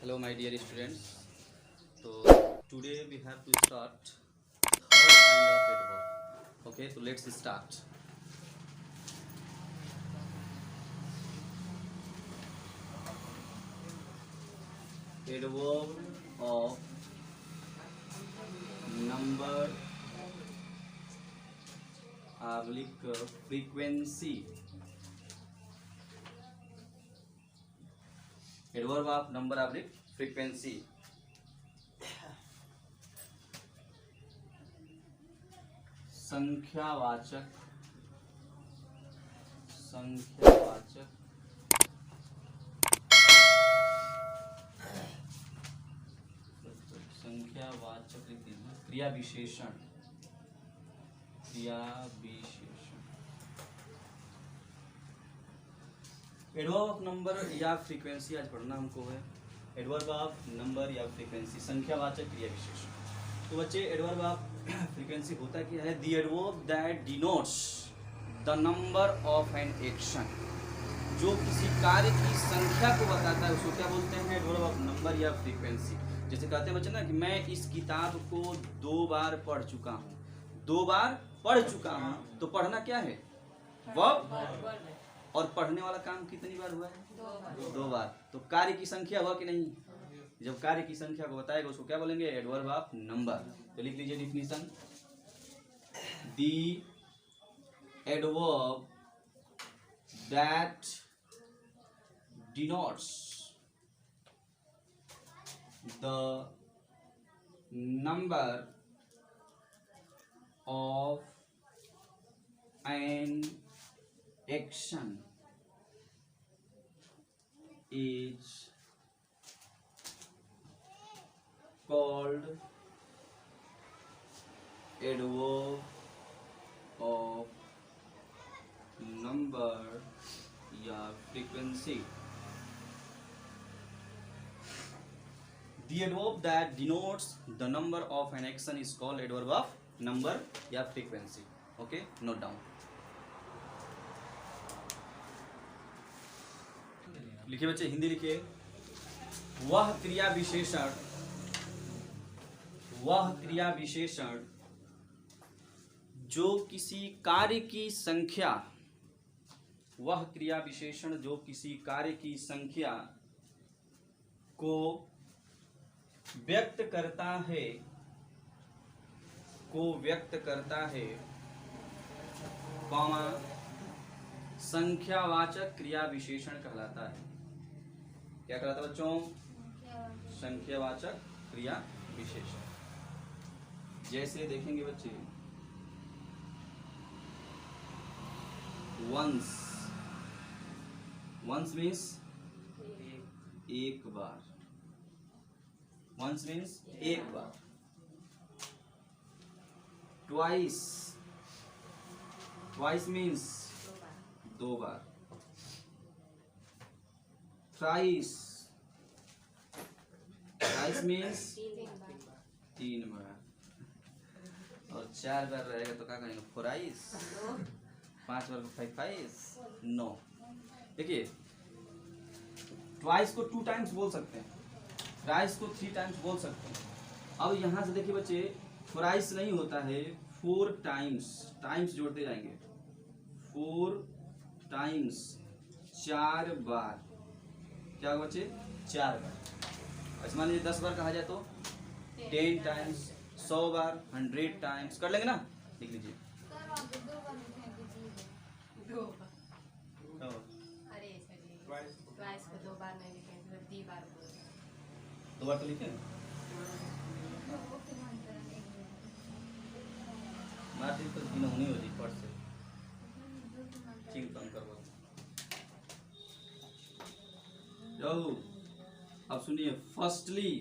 Hello my dear students. So today we have to start third kind of adverb. Okay, so let's start. Adverb of number frequency. Adverb of number frequency. संख्यावाचक क्रिया विशेषण adverb of number या frequency आज पढ़ना हमको है। Adverb of number या frequency संख्यावाचक क्रिया विशेषण। तो बच्चे एडवर्ब ऑफ फ्रीक्वेंसी होता क्या है? The adverb that denotes the number of an action, जो किसी कार्य की संख्या को बताता है उसको क्या बोलते हैं? एडवर्ब ऑफ नंबर या फ्रीक्वेंसी। जैसे कहते हैं बच्चे ना कि मैं इस किताब को 2 बार पढ़ चुका हूँ। 2 बार पढ़ चुका हूँ, तो पढ़ना क्या है? वर्ब। और पढ़ने वाला काम कितनी बार हुआ है? 2 बार। तो कार्य की संख्या हुआ कि नहीं? जब कार्य की संख्या को बताएगा उसको क्या बोलेंगे? Adverb of number. तो लिख लीजिए definition. The adverb that denotes the number of an action is called adverb of number या frequency. The adverb that denotes the number of an action is called adverb of number या frequency. Okay, note down. लिखिए बच्चे, हिंदी लिखिए। वह क्रिया विशेषण जो किसी कार्य की संख्या, वह क्रिया विशेषण जो किसी कार्य की संख्या को व्यक्त करता है, कॉमा संख्यावाचक क्रिया विशेषण कहलाता है। क्या कहलाता है बच्चों? संख्यावाचक क्रिया विशेषण। जैसे देखेंगे बच्चे, वंस मीन्स एक बार। Once means एक बार। Twice means 2 बार। Thrice means 3 बार। और 4 बार रहेगा तो क्या करेंगे? 4ice। 5 बार को 5ice। नो, देखिए ट्वाइस को 2 टाइम्स बोल सकते हैं, थ्राइस को 3 टाइम्स बोल सकते हैं। अब यहां से देखिए बच्चे, थ्राइस नहीं होता है, 4 टाइम्स जोड़ते जाएंगे। 4 टाइम्स 4 बार। क्या होगा बच्चे? 4 बार। अच्छा मान लीजिए 10 बार कहा जाए तो 10 टाइम्स, 100 बार 100 टाइम्स कर लेंगे ना। लिख लीजिए। दो बार तो लिखे मार्जिन तो बिना होनी होती फट से चिंतन करवा जाओ। अब सुनिए, फर्स्टली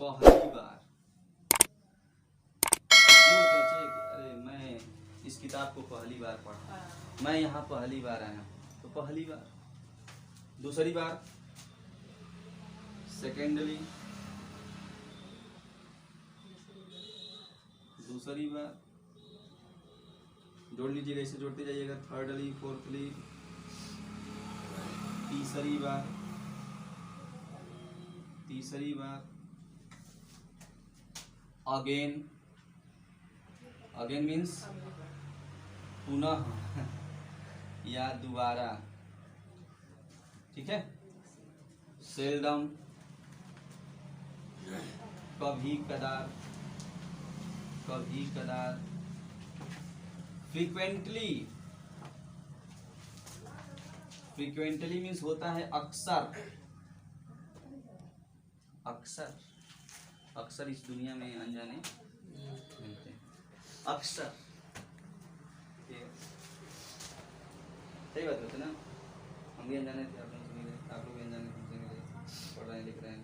पहली बार। अरे मैं इस किताब को पहली बार पढ़ा, मैं यहाँ पहली बार आया, तो पहली बार। दूसरी बार सेकेंडली, दूसरी बार जोड़ लीजिएगा, इसे जोड़ते जाइएगा। थर्डली, फोर्थली, तीसरी बार, तीसरी बार, अगेन, अगेन मीन्स पुनः या दोबारा, ठीक है। सेल्डम, कभी कदार, कभी कदार। फ्रीक्वेंटली, फ्रीक्वेंटली मीन्स होता है अक्सर, अक्सर, अक्सर इस दुनिया में अनजाने मिलते हैं, अक्सर। सही बात होती है ना, हम भी अनजाने थे, आप लोग सुन रहे, आप लोग भी अनजाने हमसे मिले, पढ़ रहे हैं, लिख रहे हैं।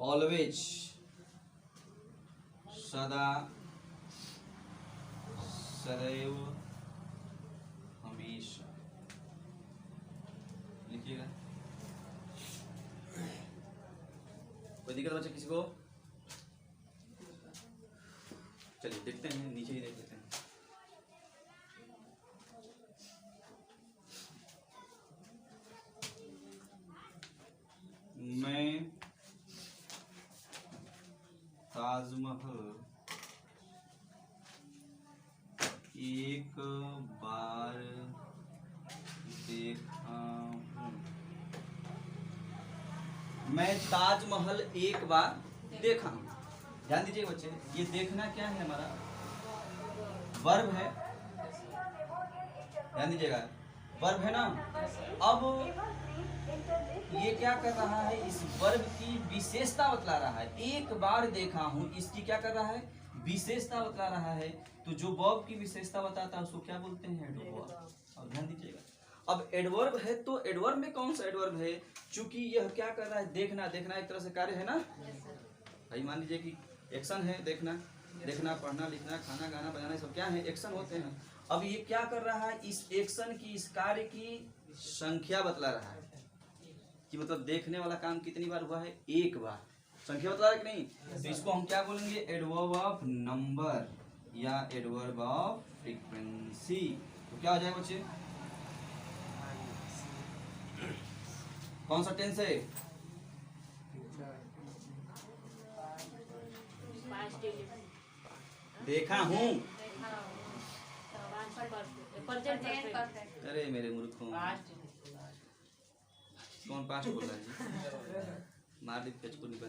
ऑलवेज, सदा, सदैव, हमेशा, लिखिएगा। कोई दिक्कत बच्चे किसी को? चलिए देखते हैं, नीचे ही देख लेते हैं। मैं ताजमहल एक बार देखा हूँ। मैं ताजमहल एक बार देखा हूँ। ध्यान दीजिए बच्चे, ये देखना क्या है, हमारा वर्ब है। ध्यान दीजिएगा, वर्ब है ना। अब ये क्या कर रहा है, इस वर्ब की विशेषता बतला रहा है। एक बार देखा हूँ, इसकी क्या कर रहा है, विशेषता बतला रहा है। तो जो वर्ब की विशेषता बताता है उसको क्या बोलते हैं, एडवर्ब। और ध्यान दीजिएगा, अब एडवर्ब है तो एडवर्ब में कौन सा एडवर्ब है, चूंकि यह क्या कर रहा है, देखना, देखना एक तरह से कार्य है ना भाई। मान लीजिए कि एक्शन है, देखना, देखना, पढ़ना, लिखना, खाना, गाना, बजाना, सब क्या है, एक्शन होते हैं। अब ये क्या कर रहा है, इस एक्शन की, इस कार्य की संख्या बतला रहा है कि मतलब देखने वाला काम कितनी बार हुआ है, एक बार। संख्या बतला रहा है कि नहीं, तो इसको हम क्या बोलेंगे, एडवर्ब ऑफ नंबर या एडवर्ब ऑफ फ्रीक्वेंसी। तो क्या हो जाएगा बच्चे, कौन सा टेंस है, देखा हूँ। अरे मेरे मूर्खों, कौन पास्ट बोल रहा है, मार दी पेचको निकल।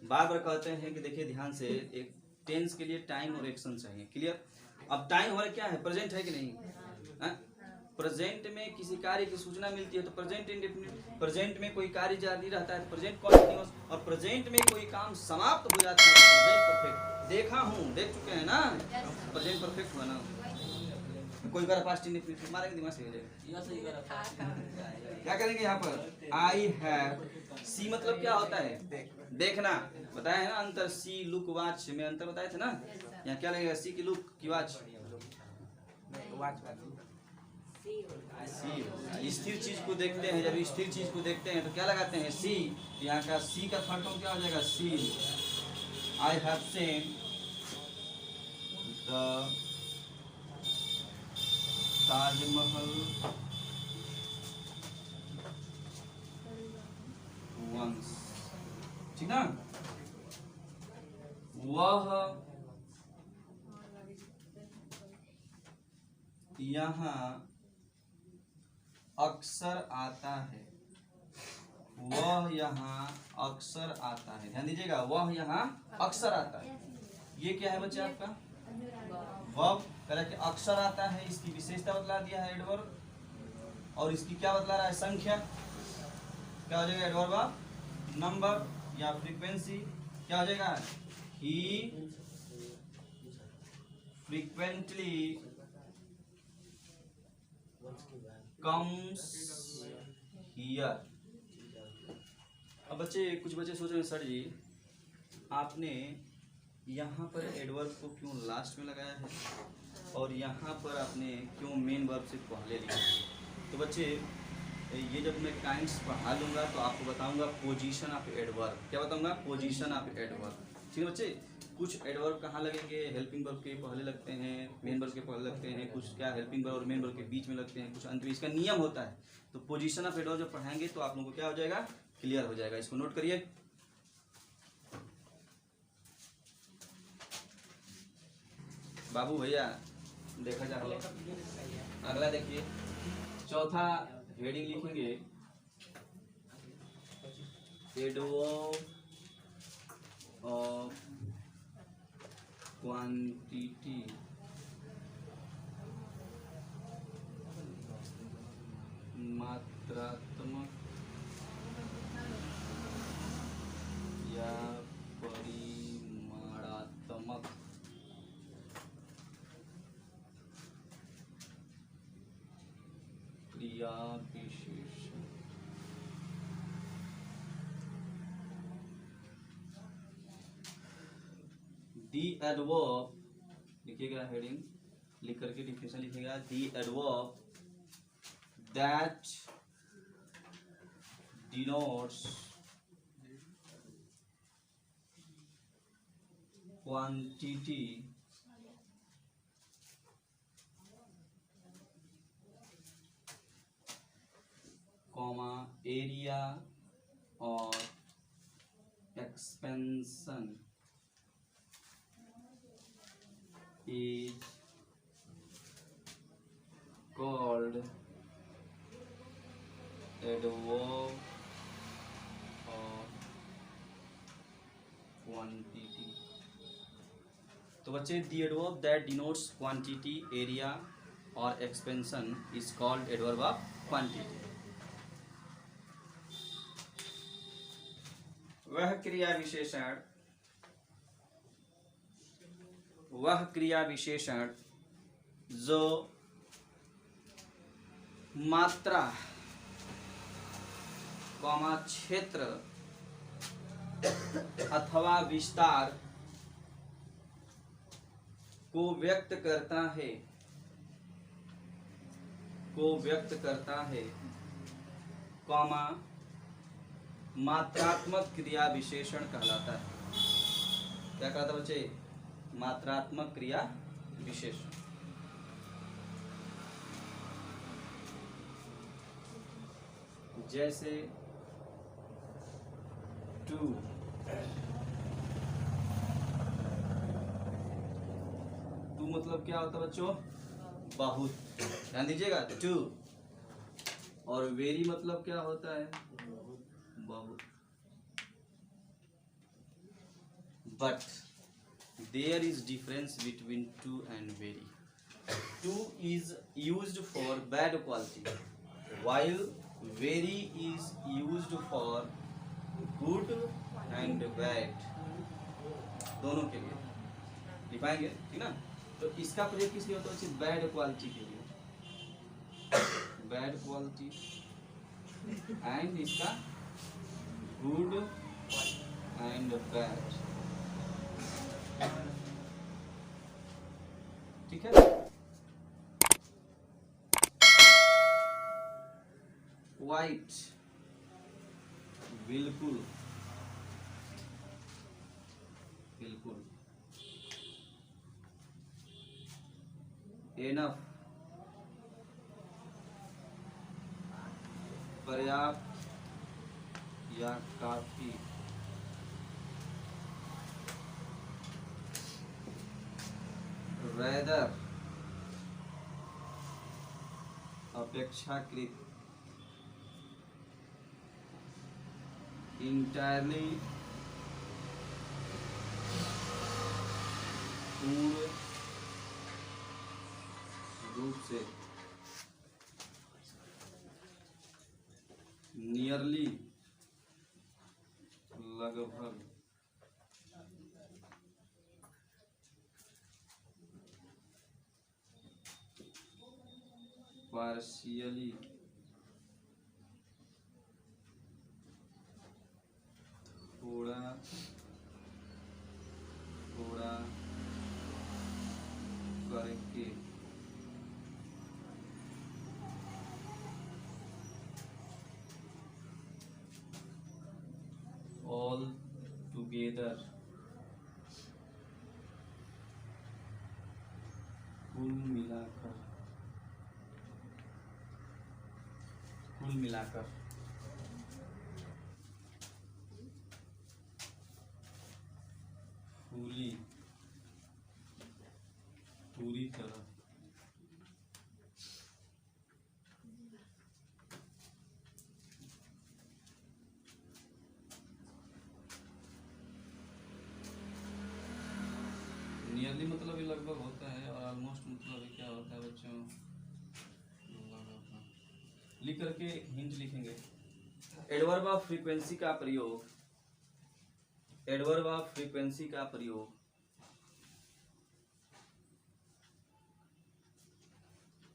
बार बार कहते हैं कि देखिए ध्यान से, एक टेंस के लिए टाइम और एक्शन चाहिए, क्लियर। अब टाइम हमारा क्या है, प्रेजेंट है कि नहीं, प्रेजेंट में किसी कार्य की सूचना मिलती है तो प्रेजेंट इंडेफिनिट, प्रेजेंट में कोई कार्य जारी रहता है तो प्रेजेंट कॉन्टिन्यूअस, और प्रेजेंट में कोई काम समाप्त हो जाता है तो प्रेजेंट परफेक्ट। देखा हूँ, देख चुके हैं ना, प्रेजेंट परफेक्ट हुआ ना। कोई बार पास्ट इंडेफिनिट मारेंगे, दिमाग से हो जाएगा। क्या करेंगे यहाँ पर, आई हैव, सी मतलब क्या होता है, देखना, बताया है ना अंतर, सी लुक वॉच में अंतर बताए थे ना। यहाँ क्या लगेगा, सी की लुक की वॉच, स्थिर चीज को देखते हैं, जब स्थिर चीज को देखते हैं तो क्या लगाते हैं, सी। यहाँ का सी का थर्ड फॉर्म क्या हो जाएगा, C. I have seen the Taj Mahal once, ठीक ना। वह यहाँ अक्सर आता है, वह यहाँ अक्सर आता है। ध्यान दीजिएगा, वह यहाँ अक्सर आता है। ये क्या है बच्चे आपका, वर्ब तरह के अक्सर आता है, इसकी विशेषता बतला दिया है एडवर्ब, और इसकी क्या बतला रहा है, संख्या। क्या हो जाएगा, एडवर्ब ऑफ नंबर या फ्रीक्वेंसी। क्या हो जाएगा, ही फ्रीक्वेंटली कम्स हियर। अब बच्चे, कुछ बच्चे सोच रहे हैं सर जी आपने यहाँ पर एडवर्ब को क्यों लास्ट में लगाया है और यहाँ पर आपने क्यों मेन वर्ब से पहले लिखा है। तो बच्चे ये जब मैं काइंड्स पढ़ा लूँगा तो आपको बताऊँगा पोजीशन ऑफ एडवर्ब। क्या बताऊँगा, पोजीशन ऑफ एडवर्ब, ठीक है बच्चे। कुछ एडवर्ब कहाँ लगेंगे, हेल्पिंग वर्ब के पहले लगते हैं, मेन वर्ब के पहले लगते हैं, कुछ क्या हेल्पिंग वर्ब और मेन वर्ब के बीच में लगते हैं, कुछ अंत में। इसका नियम होता है। तो पोजीशन ऑफ एडवर्ब जब पढ़ाएंगे तो आप लोगों को क्या हो जाएगा, क्लियर हो जाएगा। इसको नोट करिए। बाबू भैया देखा जा रहा है। अगला देखिए, चौथा हेडिंग लिखेंगे एडवर्ब ऑफ क्वांटिटी मात्रात्मक या परिमाणात्मक क्रिया विशेषण। दी एडवर्ब लिखिएगा, हेडिंग लिख करके डिफिनेशन लिखिएगा। The adverb that denotes quantity comma area और expansion is called adverb of quantity। तो बच्चे, the adverb that denotes quantity, area और expansion is called adverb of quantity। वह क्रिया विशेषण जो मात्रा कॉमा क्षेत्र अथवा विस्तार को व्यक्त करता है कॉमा मात्रात्मक क्रिया विशेषण कहलाता है। क्या कहलाता है बच्चे, मात्रात्मक क्रिया विशेषण। जैसे टू, टू मतलब क्या होता है बच्चों, बहुत। ध्यान दीजिएगा, टू। और वेरी मतलब क्या होता है, बहुत। But there is difference between two and very। Two is used for bad quality while very is used for good and bad, दोनों के लिए लिखाएंगे, ठीक ना। तो इसका प्रयोग किस लिए होता है, बैड क्वालिटी के लिए, बैड क्वालिटी, एंड इसका गुड एंड बैड, ठीक है। वाइट बिल्कुल, बिल्कुल। एनफ पर्याप्त या काफी। रेदर अपेक्षाकृत। इंटायरली पूर्ण रूप से। नियरली लगभग। पार्शियली थोड़ा थोड़ा करके। ऑल टुगेदर कुल मिलाकर, कुल मिलाकर, फूली, पूरी तरह, नियरली मतलब ये लगभग होता है, और ऑलमोस्ट मतलब ये क्या होता है बच्चों, लिख करके हिंट लिखेंगे। एडवर्ब ऑफ फ्रीक्वेंसी का प्रयोग, एडवर्ब ऑफ फ्रीक्वेंसी का प्रयोग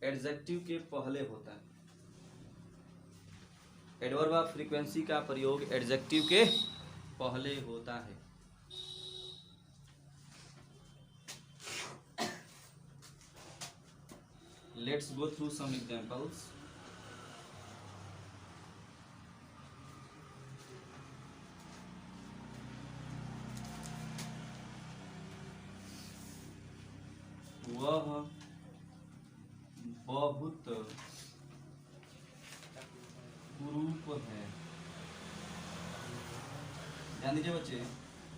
एडजेक्टिव के पहले होता है। एडवर्ब ऑफ फ्रीक्वेंसी का प्रयोग एडजेक्टिव के पहले होता है। Let's go through some examples. वह बहुत कुरूप है। ध्यान दीजिए बच्चे,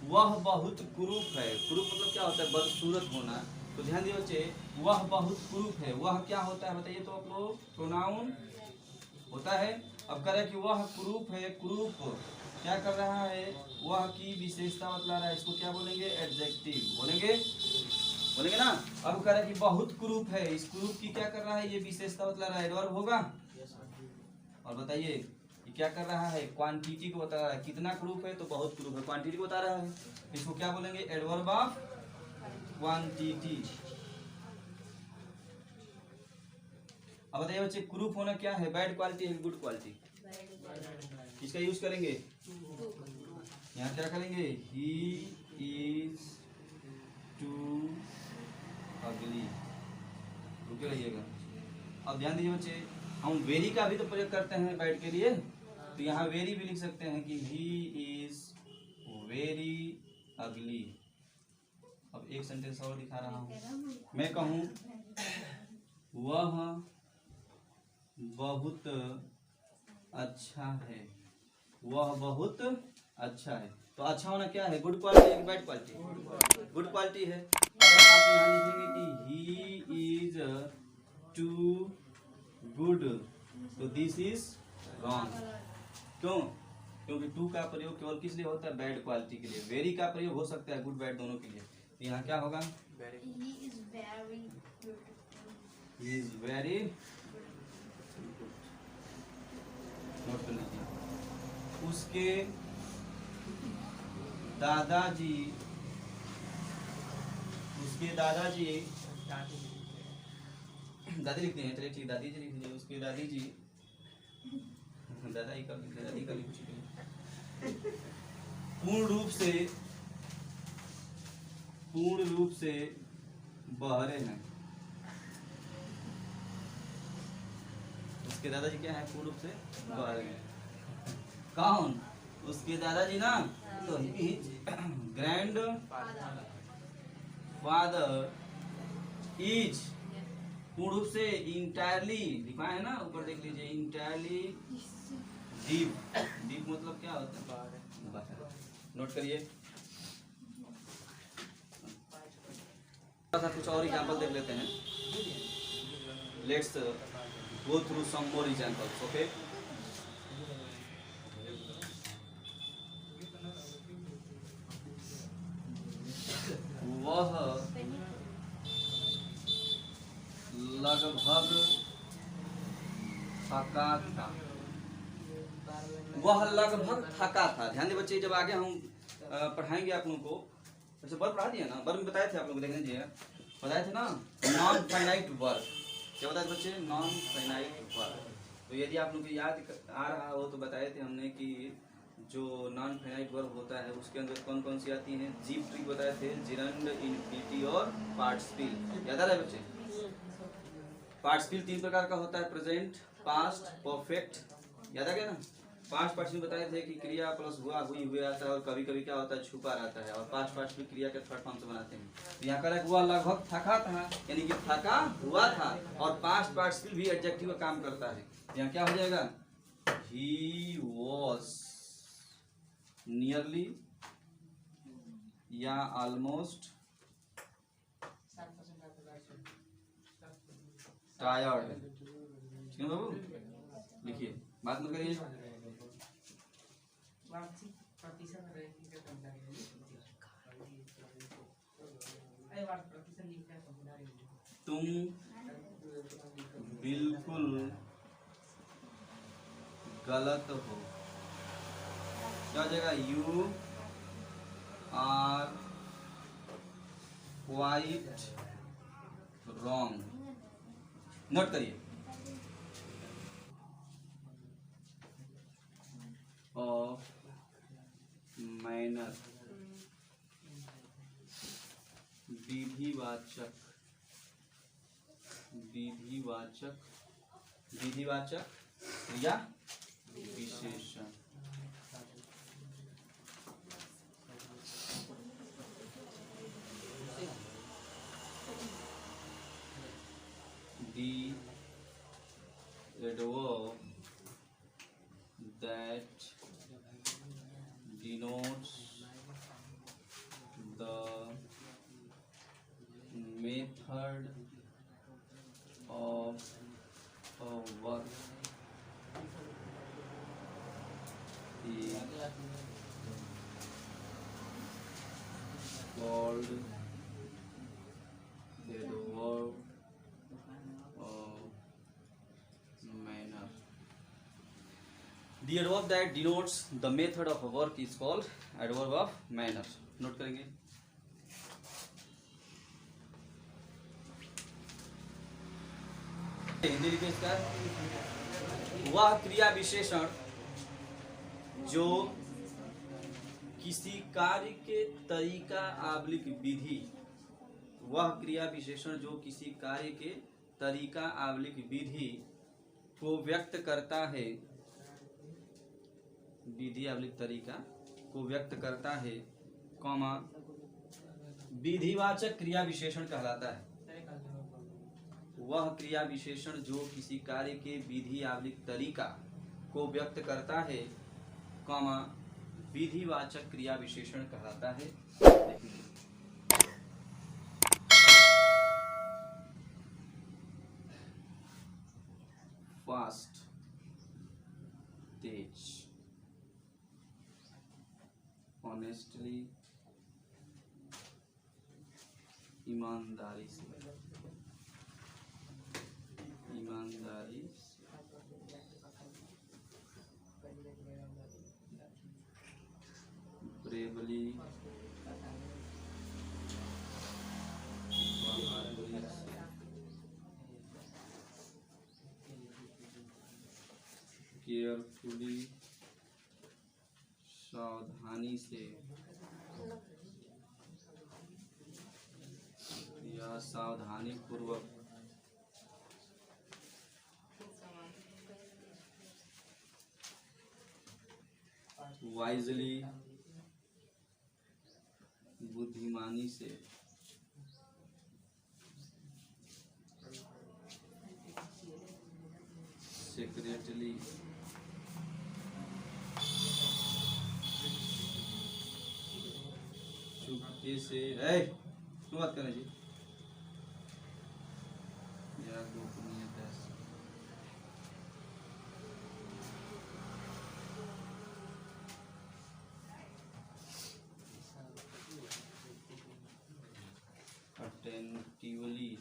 वह बहुत कुरूप है। कुरूप मतलब क्या होता है? बदसूरत होना। तो ध्यान दिए बच्चे, वह बहुत कुरूप है। वह क्या होता है बताइए तो आप लोग? प्रोनाउन होता है। अब कह रहे हैं कि वह कुरूप है। कुरूप क्या कर रहा है? वह की विशेषता बतला रहा है। इसको क्या बोलेंगे? एडजेक्टिव बोलेंगे, बोलेंगे ना। अब कह रहा है कि बहुत कुरूप है। इस कुरूप की क्या कर रहा है? ये विशेषता बतला रहा है। एडवर्ब होगा। और बताइए ये क्या कर रहा है? क्वांटिटी को बता रहा है। कितना कुरूप है? तो बहुत कुरूप है। क्वांटिटी को बता रहा है। इसको क्या बोलेंगे? Adverb of quantity. अब बताइए बच्चे, कुरूप होना क्या है? बैड क्वालिटी है, गुड क्वालिटी? किसका यूज करेंगे? यहाँ क्या करेंगे? ही इज टू अगली। रुके रहिएगा। अब ध्यान दीजिए बच्चे, हम वेरी का भी तो प्रयोग करते हैं बैड के लिए। तो यहाँ वेरी भी लिख सकते हैं कि ही इज वेरी अगली। अब एक सेंटेंस और दिखा रहा हूँ। मैं कहूँ वह बहुत अच्छा है। वह बहुत अच्छा है। तो अच्छा होना क्या है? गुड क्वालिटी है कि बैड क्वालिटी? गुड क्वालिटी है। अगर आप यहाँ लिखेंगे कि ही इज टू गुड, तो दिस इज रॉन्ग। क्यों? क्योंकि टू का प्रयोग केवल किस लिए होता है? बैड क्वालिटी के लिए। वेरी का प्रयोग हो सकता है गुड बैड दोनों के लिए। तो यहाँ क्या होगा? ही इज वेरी नोट कर लीजिए। उसके दादाजी, उसके दादाजी, दादी लिखते हैं, चलिए ठीक, दादी जी लिख लीजिए। उसके दादी जी, दादा ही कर लीजिए, दादी का लिख लीजिए। पूर्ण रूप से बहरे हैं। उसके दादाजी क्या है? पूर्ण रूप से बहरे हैं। कौन? उसके दादाजी ना। तो ग्रैंड फादर इज पूर्ण रूप से इंटायरली लिखा है ना, ऊपर देख लीजिए। Entirely deep. डीप मतलब क्या होता है? नोट करिए। कुछ और एग्जांपल देख लेते हैं। Let's go through some more examples. Okay, वह लगभग थका था। वह लगभग थका था। ध्यान दे बच्चे, जब आगे हम पढ़ाएंगे आप लोगों को। अच्छा, वर्ब पढ़ा दिया ना? वर्ब में बताए थे आप लोग, देख लीजिए, बताए थे ना। Non finite verb. क्या बताए थे बच्चे? Non finite verb. तो यदि आप लोग को याद आ रहा हो तो बताए थे हमने कि जो नॉन फाइनाइट वर्ब होता है उसके अंदर कौन कौन सी आती हैं। जीप ट्रिक बताए थे, जिरंड, इन्फिनिटी और पार्टिसिपल। याद आ रहा है बच्चे? पार्टिसिपल तीन प्रकार का होता है, प्रेजेंट, पास्ट, परफेक्ट। याद आ गया ना? पास्ट पार्ट्स में बताए थे कि क्रिया प्लस हुआ हुई हुए आता है और कभी कभी क्या होता है छुपा रहता है, और पास्ट पार्ट्स भी क्रिया के थर्ड फॉर्म से बनाते हैं। तो यहाँ करेक्ट हुआ लगभग थका था, यानी कि थका हुआ था, और पास्ट पार्टिसिपल भी एडजेक्टिव का काम करता है। यहाँ क्या हो जाएगा, ही वॉज नियरली या ऑलमोस्ट टायर्ड। ठीक है बाबू, लिखिए, बात मत करिए। तुम बिल्कुल गलत हो। क्या हो जाएगा, you are quite wrong. Note करिए, ऑफ मैनर विधिवाचक, विधिवाचक, विधिवाचक क्रिया विशेषण। The adverb that denotes the method of a work is called adverb of manner. The adverb that denotes the method of a work is called adverb of manner. Note करेंगे। हिंदी लिखिए इसका, वह क्रिया विशेषण जो किसी कार्य के तरीका आबलिक विधि, वह क्रिया विशेषण जो किसी कार्य के तरीका आबलिक विधि को व्यक्त करता है, विधि आबलिक तरीका को व्यक्त करता है, कॉमा विधिवाचक क्रिया विशेषण कहलाता है। वह क्रिया विशेषण जो किसी कार्य के विधि आबलिक तरीका को व्यक्त करता है, कॉमा विधिवाचक क्रिया विशेषण कहलाता है। फास्ट, तेज, ऑनेस्टली, ईमानदारी से, ईमानदारी से, ब्रेवली, बहादुरी से, केयरफुली, सावधानी से या सावधानी पूर्वक, वाइजली, बुद्धिमानी से, सेक्रेटली, चुपके से, क्यों बात करें जी, मेरा गोपनीयता से, अटेंटिवली,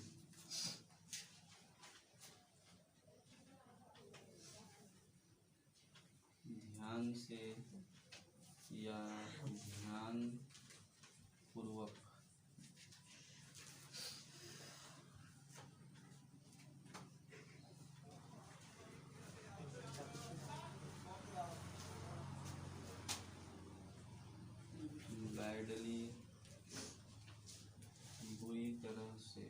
ध्यान से या ध्यान पूर्वक, बैडली, बुरी तरह से,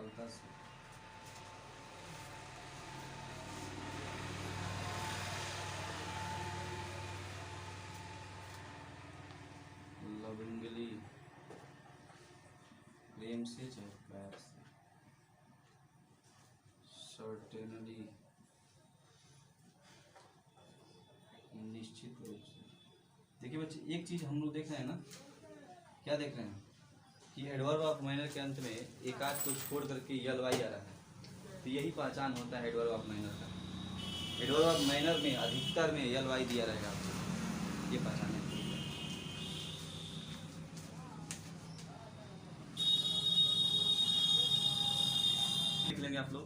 सरलता से लविंगली प्रेम से चाहे प्यार से सर्टेनली निश्चित रूप से। देखिए बच्चे एक चीज हम लोग देख रहे हैं ना, क्या देख रहे हैं कि एडवर्ब ऑफ माइनर के अंत में एक आध को छोड़ करके यल वाई आ रहा है, तो यही पहचान होता है एडवर्ब ऑफ माइनर का। एडवर्ब ऑफ माइनर में अधिकतर में यल वाई दिया रहेगा आपको, ये पहचान है। लिख लेंगे आप लोग,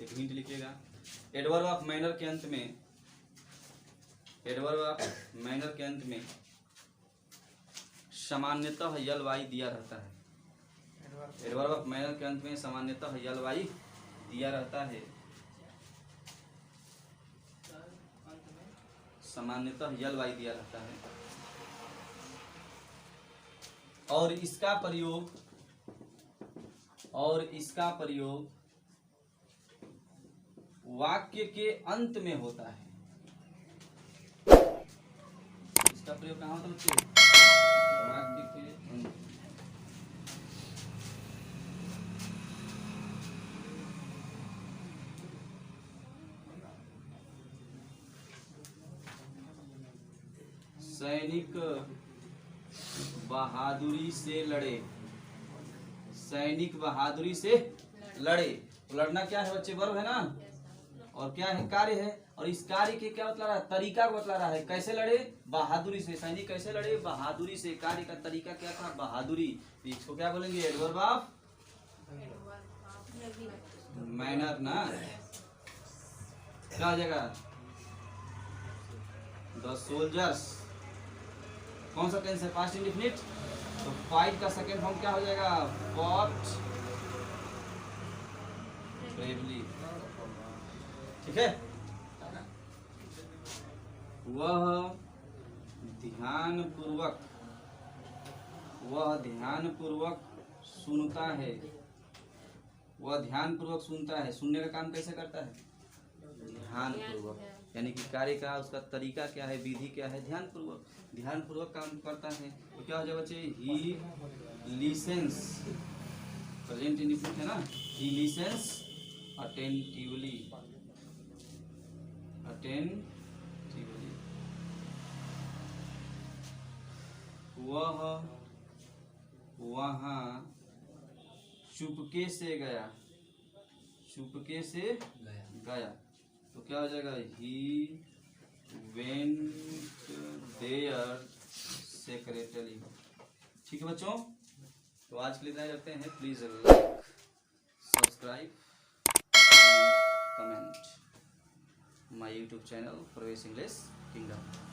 एक हिंट लिखिएगा। एडवर्ब ऑफ माइनर के अंत में, एडवर्ब ऑफ माइनर के अंत में सामान्यतः यल वाई दिया रहता है। एडवर्ब ऑफ माइनर के अंत में सामान्यतः यल वाई दिया रहता है, सामान्यतः यल वाई दिया रहता है। और इसका प्रयोग वाक्य के अंत में होता है। इसका प्रयोग कहाँ होता है बच्चे? वाक्य के अंत में। सैनिक बहादुरी से लड़े, सैनिक बहादुरी से लड़े। तो लड़ना क्या है बच्चे? वर्ब है ना, और क्या है? कार्य है। और इस कार्य के क्या बतला रहा है? तरीका को बतला रहा है। कैसे लड़े? बहादुरी से। सैनिक कैसे लड़े? बहादुरी से। कार्य का तरीका क्या था? बहादुरी। इसको क्या बोलेंगे? एडवर्ब ऑफ मैनर ना, क्या हो जाएगा? The soldiers. कौन सा टेंस है? Past indefinite. तो फाइट का सेकेंड फॉर्म क्या हो जाएगा? Fought bravely. ठीक है। वह ध्यानपूर्वक सुनता है। वह ध्यानपूर्वक सुनता है। सुनने का काम कैसे करता है? ध्यानपूर्वक। यानी कि कार्य का उसका तरीका क्या है? विधि क्या है? ध्यानपूर्वक। ध्यानपूर्वक काम करता है। तो क्या हो जाएगा बच्चे? ही लिसेंस। प्रेजेंट इंडेफिनिट है ना। ही लिसेंस अटेंटिवली। वह वहाँ चुपके से गया। चुपके से गया। तो क्या हो जाएगा? He went there secretary. ठीक है बच्चों, तो आज के लिए इतना ही रखते हैं। Please like, subscribe, comment my YouTube channel प्रवेश इंग्लिश किंगडम।